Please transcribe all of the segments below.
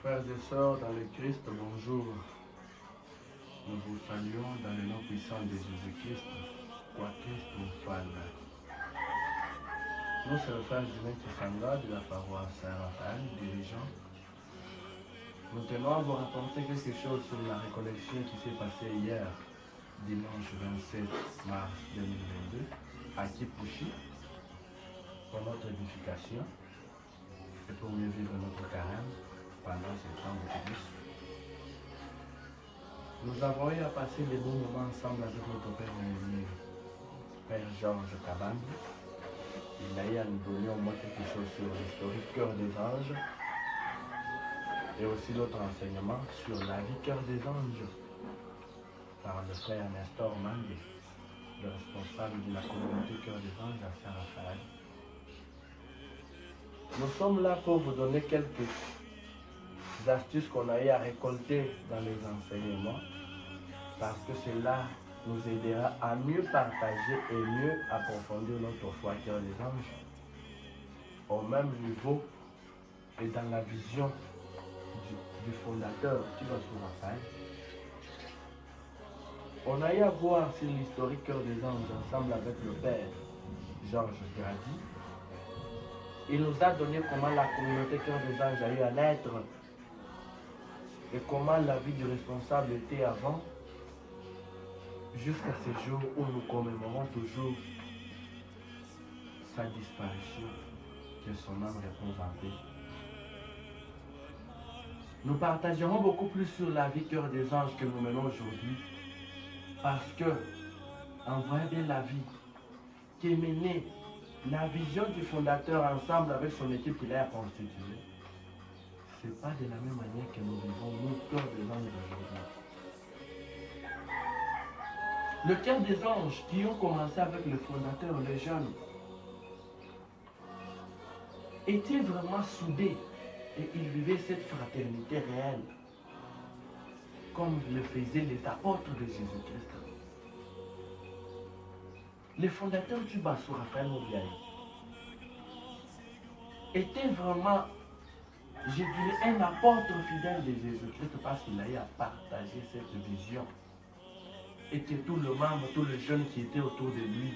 Frères et sœurs dans le Christ, bonjour. Nous vous saluons dans le nom puissant de Jésus-Christ. Quoi Christ nous fasse. Nous, c'est le frère Julien Kisanga de la paroisse Saint-Raphaël, dirigeant. Nous tenons à vous raconter quelque chose sur la récollection qui s'est passée hier, dimanche 27 mars 2022, à Kipushi, pour notre édification et pour mieux vivre notre carême pendant ce temps de Christ. Nous avons eu à passer des bons moments ensemble avec notre Père Rémi, Père Georges Cabane. Il a eu à nous donner au moins quelque chose sur l'historique cœur des anges et aussi notre enseignement sur la vie cœur des anges par le frère Nestor Mandé, le responsable de la communauté cœur des anges à Saint-Raphaël. Nous sommes là pour vous donner quelques astuces qu'on a eu à récolter dans les enseignements parce que cela nous aidera à mieux partager et mieux approfondir notre foi cœur des anges au même niveau et dans la vision du fondateur qui va sur Raphaël. On a eu à voir sur l'historique cœur des anges ensemble avec le père Georges Grady. Il nous a donné comment la communauté cœur des anges a eu à naître et comment la vie du responsable était avant, jusqu'à ce jour où nous commémorons toujours sa disparition, que son âme repose en paix. Nous partagerons beaucoup plus sur la vie cœur des anges que nous menons aujourd'hui, parce que, en voyant bien la vie qui est menée, la vision du fondateur ensemble avec son équipe qu'il a constituée, ce n'est pas de la même manière que nous vivons nous, cœur des anges d'aujourd'hui. Le cœur des anges qui ont commencé avec le fondateur, les jeunes, étaient vraiment soudés et ils vivaient cette fraternité réelle, comme le faisaient les apôtres de Jésus-Christ. Le fondateur du Bassou, Raphaël Mobiaï, était vraiment, je dirais, un apôtre fidèle de Jésus-Christ parce qu'il a eu à partager cette vision. Et que tous les membres, tous les jeunes qui étaient autour de lui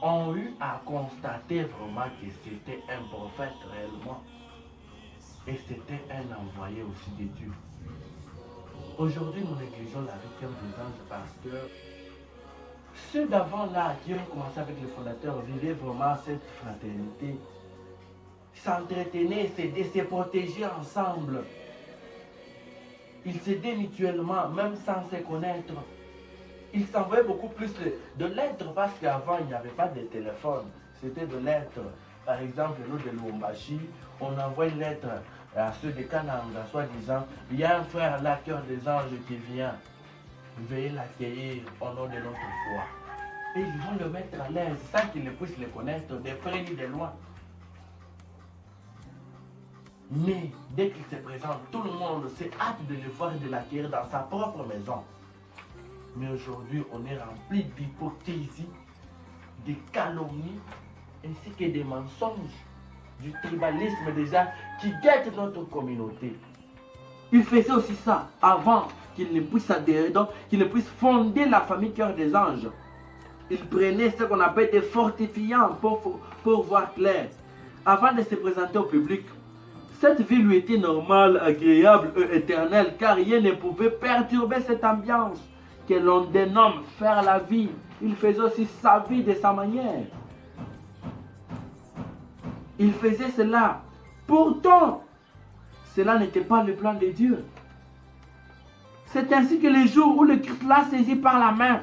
ont eu à constater vraiment que c'était un prophète réellement. Et c'était un envoyé aussi de Dieu. Aujourd'hui, nous négligeons la vie cœur des anges parce que ceux d'avant là qui ont commencé avec le fondateur vivaient vraiment cette fraternité, s'entretenaient, s'aidaient, se protéger ensemble. Ils s'aidaient mutuellement, même sans se connaître. Ils s'envoyaient beaucoup plus de lettres parce qu'avant il n'y avait pas de téléphone, c'était de lettres. Par exemple, nous de Lubumbashi, on envoie une lettre à ceux de Kananga, soi-disant, il y a un frère là, cœur des anges qui vient. Veuillez l'accueillir au nom de notre foi. Et ils vont le mettre à l'aise sans qu'ils ne puissent le connaître, de près ni de loin. Mais dès qu'il se présente, tout le monde s'est hâte de le voir et de l'accueillir dans sa propre maison. Mais aujourd'hui, on est rempli d'hypocrisie, de calomnies, ainsi que des mensonges, du tribalisme déjà qui guette notre communauté. Il faisait aussi ça avant qu'il ne puisse adhérer, donc qu'il ne puisse fonder la famille cœur des anges. Il prenait ce qu'on appelle des fortifiants pour voir clair. Avant de se présenter au public, cette vie lui était normale, agréable et éternelle, car rien ne pouvait perturber cette ambiance que l'on dénomme faire la vie. Il faisait aussi sa vie de sa manière. Il faisait cela. Pourtant, cela n'était pas le plan de Dieu. C'est ainsi que le jour où le Christ l'a saisi par la main,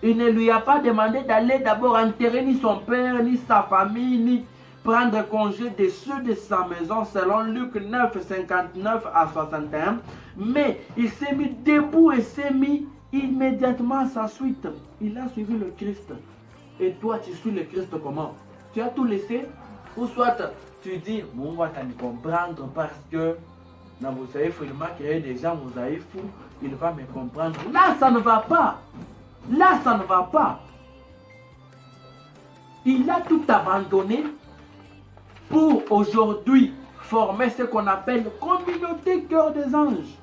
il ne lui a pas demandé d'aller d'abord enterrer ni son père, ni sa famille, ni prendre congé de ceux de sa maison selon Luc 9, 59 à 61. Mais il s'est mis debout et s'est mis immédiatement à sa suite. Il a suivi le Christ. Et toi, tu suis le Christ comment? Tu as tout laissé? Ou soit tu dis, bon, on va t'en comprendre parce que dans vous avez vraiment créé des gens, vous avez fou, il va me comprendre. Là, ça ne va pas. Là, ça ne va pas. Il a tout abandonné pour aujourd'hui formait ce qu'on appelle communauté cœur des anges.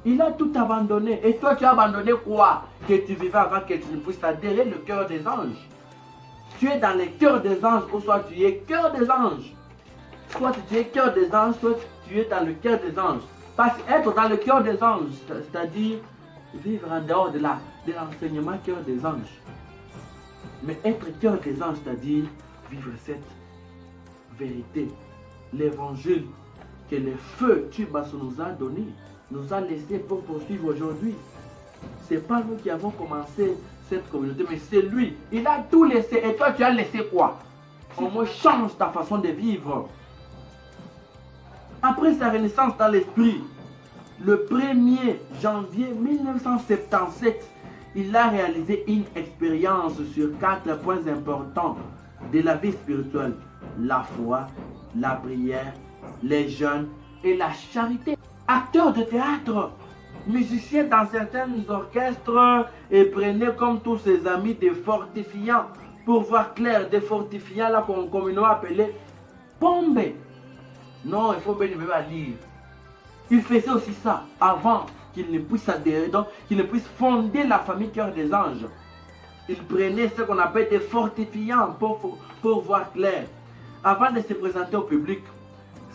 Il a tout abandonné. Et toi, tu as abandonné quoi? Que tu vivais avant que tu ne puisses adhérer le cœur des anges. Tu es dans le cœur des anges, ou soit tu es cœur des anges. Soit tu es cœur des anges, soit tu es dans le cœur des anges. Parce qu'être dans le cœur des anges, c'est-à-dire vivre en dehors de l'enseignement cœur des anges. Mais être cœur des anges, c'est-à-dire vivre cette vérité, l'évangile que le feu Tubas nous a donné, nous a laissé pour poursuivre aujourd'hui. Ce n'est pas nous qui avons commencé cette communauté, mais c'est lui. Il a tout laissé. Et toi, tu as laissé quoi? Au moins, change ta façon de vivre. Après sa renaissance dans l'esprit, le 1er janvier 1977, il a réalisé une expérience sur 4 points importants de la vie spirituelle: la foi, la prière, les jeûnes et la charité. Acteur de théâtre, musicien dans certains orchestres, et prenait comme tous ses amis des fortifiants pour voir clair, des fortifiants là qu'on communément appelait pombe. Non, il faut bien lire. Il faisait aussi ça avant qu'il ne puisse adhérer, donc qu'il ne puisse fonder la famille Cœur des Anges. Il prenait ce qu'on appelle des fortifiants pour voir clair. Avant de se présenter au public,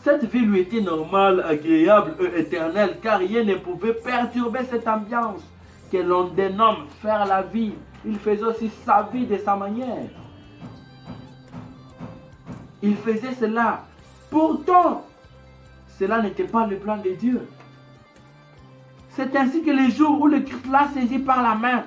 cette vie lui était normale, agréable et éternelle, car rien ne pouvait perturber cette ambiance que l'on dénomme faire la vie. Il faisait aussi sa vie de sa manière. Il faisait cela. Pourtant, cela n'était pas le plan de Dieu. C'est ainsi que le jour où le Christ l'a saisi par la main,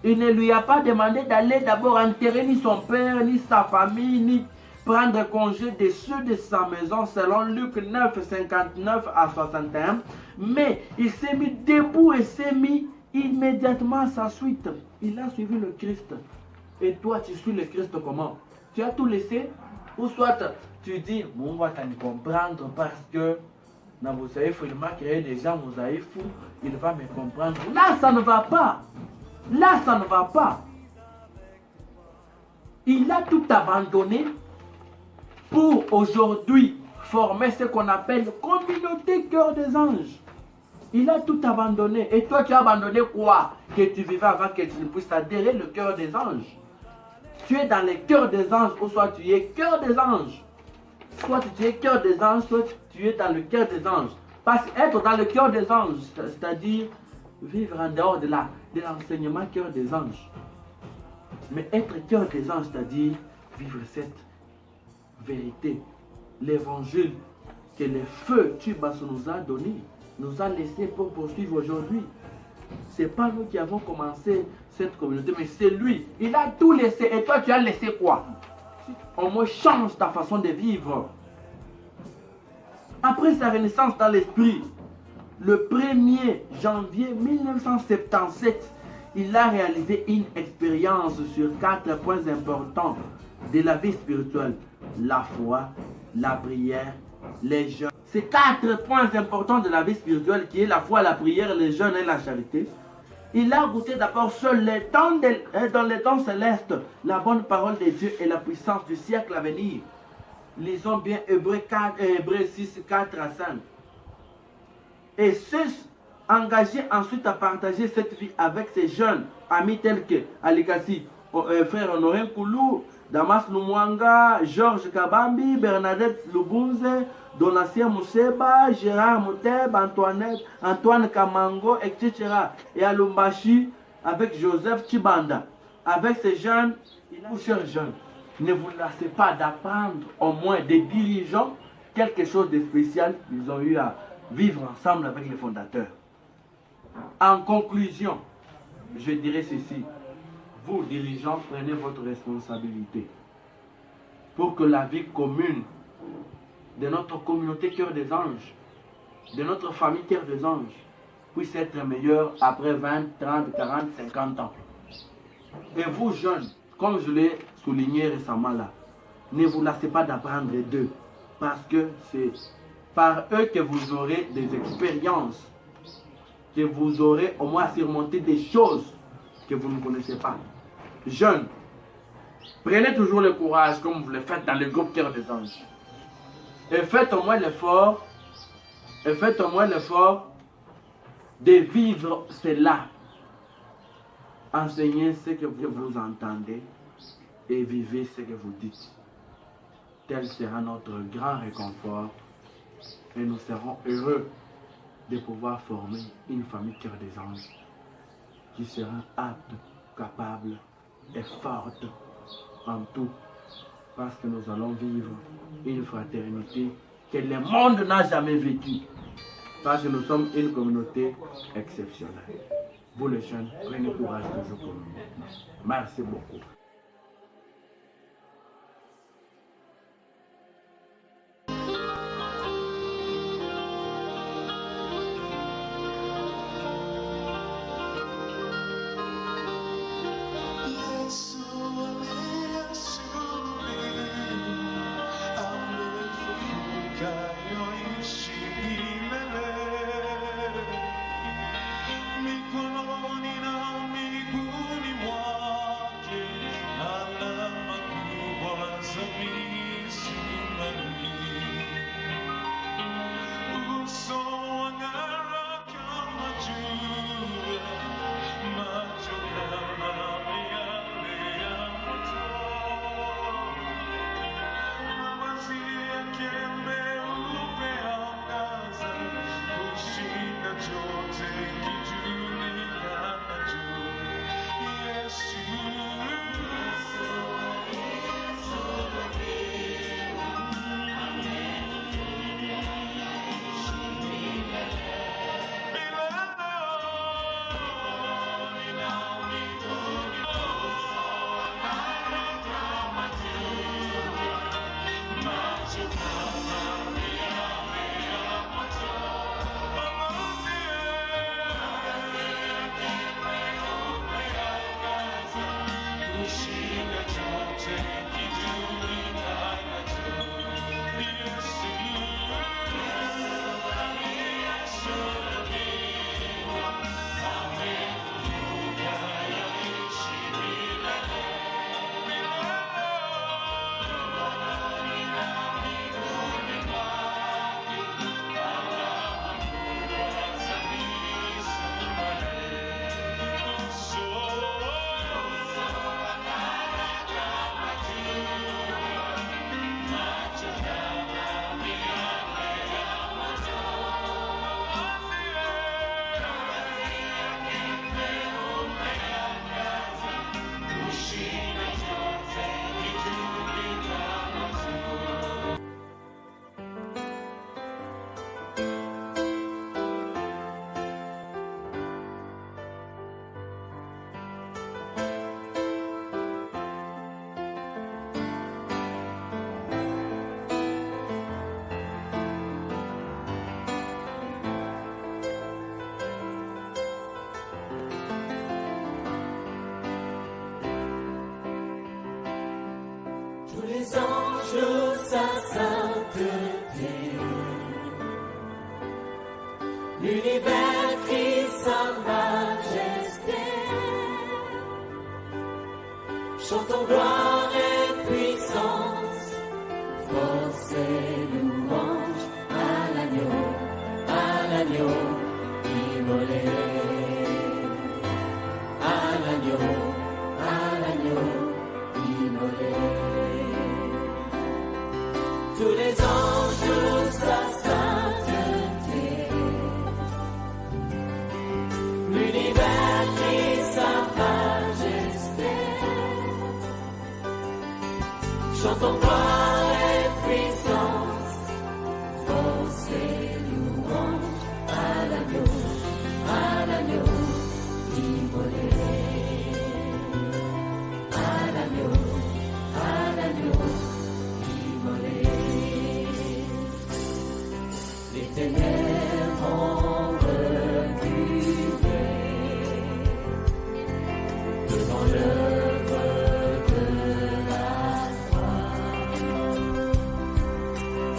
il ne lui a pas demandé d'aller d'abord enterrer ni son père, ni sa famille, ni prendre congé de ceux de sa maison, selon Luc 9, 59 à 61. Mais il s'est mis debout et s'est mis immédiatement à sa suite. Il a suivi le Christ. Et toi, tu suis le Christ comment? Tu as tout laissé? Ou soit tu dis, bon, on va t'en comprendre parce que dans vos aïfs, il m'a créé des gens, vos aïfs, il va me comprendre. Là, ça ne va pas. Là, ça ne va pas. Il a tout abandonné pour aujourd'hui former ce qu'on appelle communauté cœur des anges. Il a tout abandonné. Et toi, tu as abandonné quoi? Que tu vivais avant que tu ne puisses adhérer le cœur des anges. Tu es dans le cœur des anges, ou soit tu es cœur des anges. Soit tu es cœur des anges, soit tu es dans le cœur des anges. Parce qu'être dans le cœur des anges, c'est-à-dire vivre en dehors de l'enseignement cœur des anges. Mais être cœur des anges, c'est-à-dire vivre cette vérité, l'évangile que le feu Tubas nous a donné, nous a laissé pour poursuivre aujourd'hui. Ce n'est pas nous qui avons commencé cette communauté, mais c'est lui. Il a tout laissé. Et toi, tu as laissé quoi? Au moins, change ta façon de vivre. Après sa renaissance dans l'esprit, le 1er janvier 1977, il a réalisé une expérience sur 4 points importants de la vie spirituelle: la foi, la prière, les jeûnes. Ces 4 points importants de la vie spirituelle, qui est la foi, la prière, les jeûnes et la charité, il a goûté d'abord seul dans les temps célestes, la bonne parole de Dieu et la puissance du siècle à venir. Lisons bien Hébreux 6, 4 à 5. Et ceux engagés ensuite à partager cette vie avec ces jeunes amis tels que Alikasi, frère Honoré Koulou, Damas Lumwanga, Georges Kabambi, Bernadette Lubunze, Donatien Mousseba, Gérard Mouteb, Antoine Kamango, etc. Et à Lumbashi avec Joseph Chibanda. Avec ces jeunes, chers jeunes, ne vous lassez pas d'apprendre au moins des dirigeants quelque chose de spécial qu'ils ont eu à vivre ensemble avec les fondateurs. En conclusion, je dirais ceci: vous, dirigeants, prenez votre responsabilité pour que la vie commune de notre communauté Cœur des Anges, de notre famille Cœur des Anges, puisse être meilleure après 20, 30, 40, 50 ans. Et vous, jeunes, comme je l'ai souligné récemment là, ne vous lassez pas d'apprendre d'eux, parce que c'est par eux que vous aurez des expériences, que vous aurez au moins surmonté des choses que vous ne connaissez pas. Jeunes, prenez toujours le courage comme vous le faites dans le groupe Cœur des Anges. Et faites au moins l'effort, de vivre cela. Enseignez ce que vous entendez et vivez ce que vous dites. Tel sera notre grand réconfort et nous serons heureux de pouvoir former une famille cœur des anges qui sera apte, capable et forte en tout, parce que nous allons vivre une fraternité que le monde n'a jamais vécue, parce que nous sommes une communauté exceptionnelle. Vous les jeunes, prenez courage toujours pour nous. Merci beaucoup. Les anges, sa sainteté, l'univers crie sa majesté, chantons gloire et puissance, force et louange à l'agneau immolé, à l'agneau immolé. Tous les anges, sa sainteté, l'univers crie sa majesté, chantons gloire et puissance, force et louange à l'agneau immolé, à l'agneau immolé. Les ténèbres ont reculé devant l'œuvre de la croix,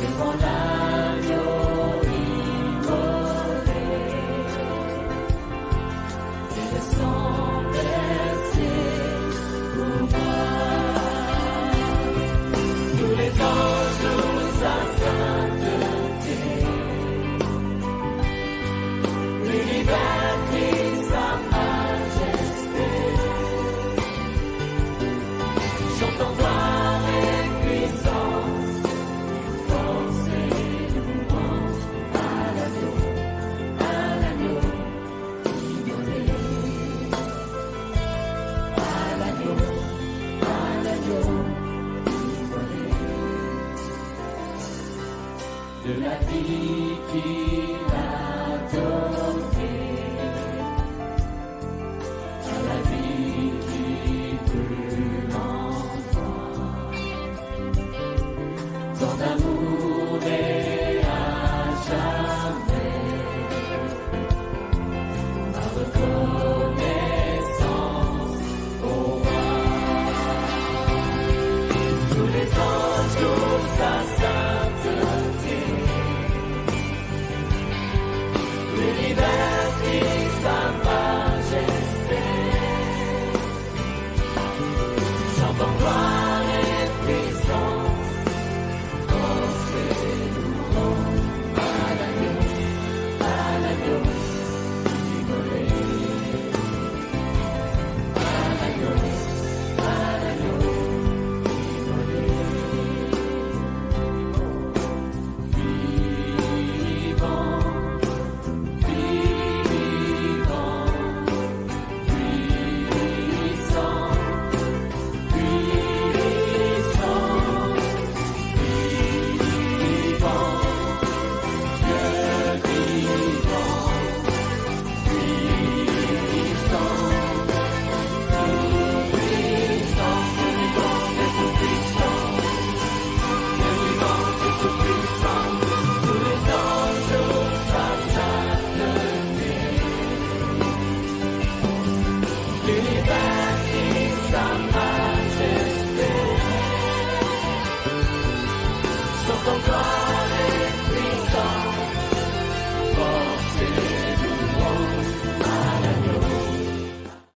devant l'agneau immolé, et le sang versé pour moi. Tous les anges, sa sainteté, de la vie qu'il a donnée.